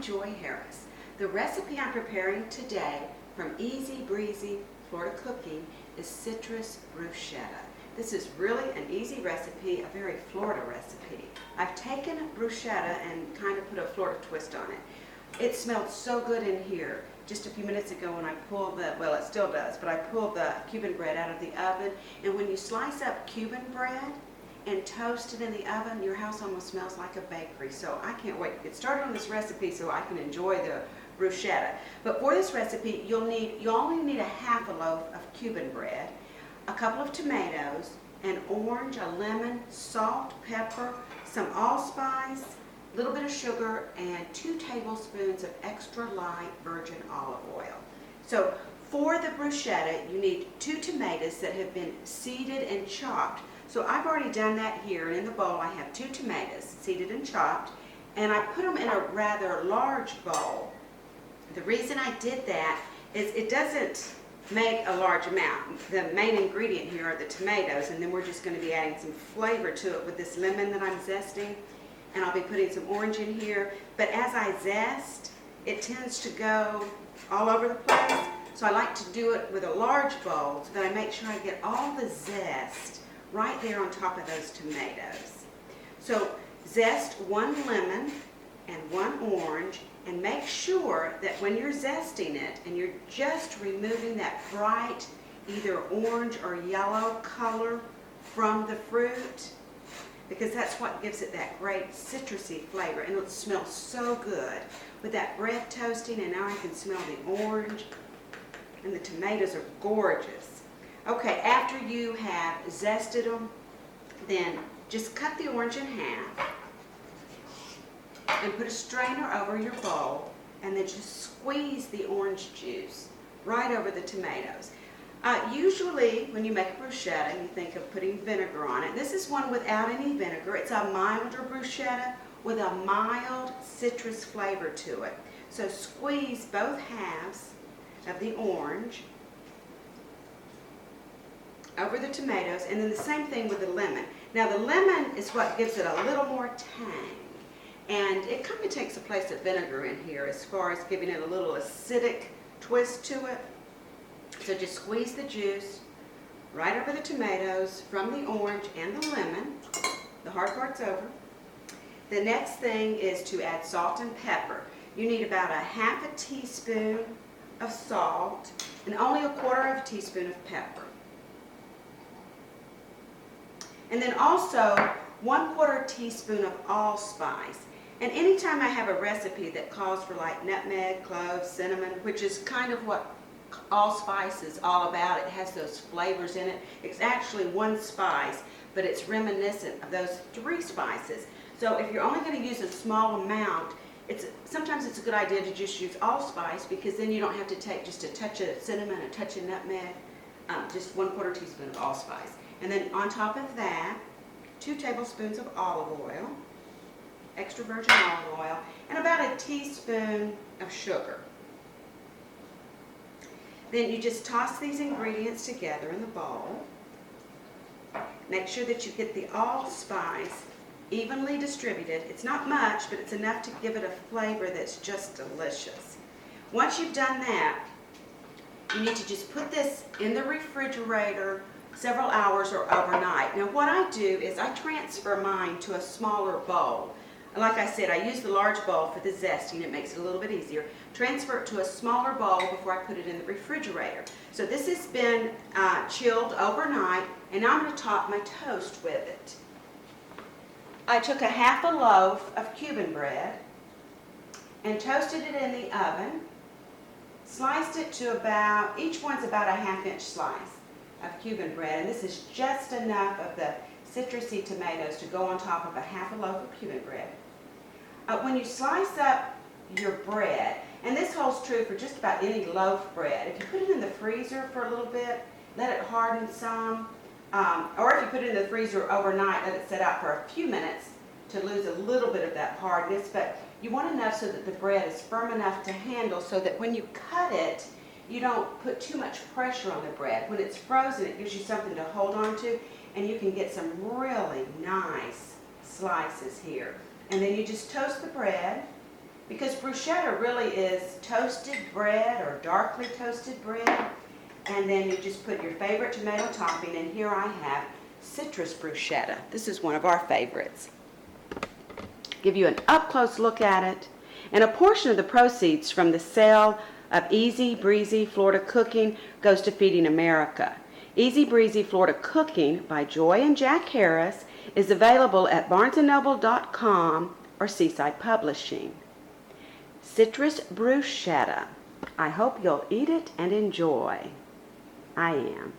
Joy Harris. The recipe I'm preparing today from Easy Breezy Florida Cooking is citrus bruschetta. This is really an easy recipe, a very Florida recipe. I've taken bruschetta and kind of put a Florida twist on it. It smelled so good in here. Just a few minutes ago when I pulled the, well it still does, but I pulled the Cuban bread out of the oven, and when you slice up Cuban bread and toast it in the oven, your house almost smells like a bakery. So I can't wait to get started on this recipe so I can enjoy the bruschetta. But for this recipe, you only need a half a loaf of Cuban bread, a couple of tomatoes, an orange, a lemon, salt, pepper, some allspice, a little bit of sugar, and 2 tablespoons of extra light virgin olive oil. So for the bruschetta, you need 2 tomatoes that have been seeded and chopped. So I've already done that here, and in the bowl I have 2 tomatoes seeded and chopped, and I put them in a rather large bowl. The reason I did that is it doesn't make a large amount. The main ingredient here are the tomatoes, and then we're just going to be adding some flavor to it with this lemon that I'm zesting, and I'll be putting some orange in here. But as I zest, it tends to go all over the place, so I like to do it with a large bowl so that I make sure I get all the zest right there on top of those tomatoes. So zest 1 lemon and 1 orange, and make sure that when you're zesting it and you're just removing that bright either orange or yellow color from the fruit, because that's what gives it that great citrusy flavor, and it smells so good with that bread toasting, and now I can smell the orange, and the tomatoes are gorgeous. Okay, after you have zested them, then just cut the orange in half and put a strainer over your bowl, and then just squeeze the orange juice right over the tomatoes. Usually when you make a bruschetta, you think of putting vinegar on it. This is one without any vinegar. It's a milder bruschetta with a mild citrus flavor to it. So squeeze both halves of the orange over the tomatoes, and then the same thing with the lemon. Now the lemon is what gives it a little more tang, and it kind of takes the place of vinegar in here as far as giving it a little acidic twist to it. So just squeeze the juice right over the tomatoes from the orange and the lemon. The hard part's over. The next thing is to add salt and pepper. You need about a half a teaspoon of salt and only a quarter of a teaspoon of pepper. And then also 1/4 teaspoon of allspice. And anytime I have a recipe that calls for like nutmeg, cloves, cinnamon, which is kind of what allspice is all about, it has those flavors in it. It's actually 1 spice, but it's reminiscent of those 3 spices. So if you're only going to use a small amount, sometimes it's a good idea to just use allspice, because then you don't have to take just a touch of cinnamon, a touch of nutmeg, just 1/4 teaspoon of allspice. And then on top of that, 2 tablespoons of olive oil, extra virgin olive oil, and about a teaspoon of sugar. Then you just toss these ingredients together in the bowl. Make sure that you get the allspice evenly distributed. It's not much, but it's enough to give it a flavor that's just delicious. Once you've done that, you need to just put this in the refrigerator several hours or overnight. Now what I do is I transfer mine to a smaller bowl. Like I said, I use the large bowl for the zesting. It makes it a little bit easier. Transfer it to a smaller bowl before I put it in the refrigerator. So this has been chilled overnight, and now I'm going to top my toast with it. I took a half a loaf of Cuban bread and toasted it in the oven. Sliced it to about, each one's about a 1/2 inch slice of Cuban bread, and this is just enough of the citrusy tomatoes to go on top of a half a loaf of Cuban bread. When you slice up your bread, and this holds true for just about any loaf bread, if you put it in the freezer for a little bit, let it harden some, or if you put it in the freezer overnight, let it set out for a few minutes to lose a little bit of that hardness, but you want enough so that the bread is firm enough to handle, so that when you cut it, you don't put too much pressure on the bread. When it's frozen, it gives you something to hold on to, and you can get some really nice slices here. And then you just toast the bread because bruschetta really is toasted bread or darkly toasted bread, and then you just put your favorite tomato topping, and here I have citrus bruschetta. This is one of our favorites. Give you an up-close look at it, and a portion of the proceeds from the sale of Easy Breezy Florida Cooking goes to Feeding America. Easy Breezy Florida Cooking by Joy and Jack Harris is available at barnesandnoble.com or Seaside Publishing. Citrus bruschetta. I hope you'll eat it and enjoy. I am.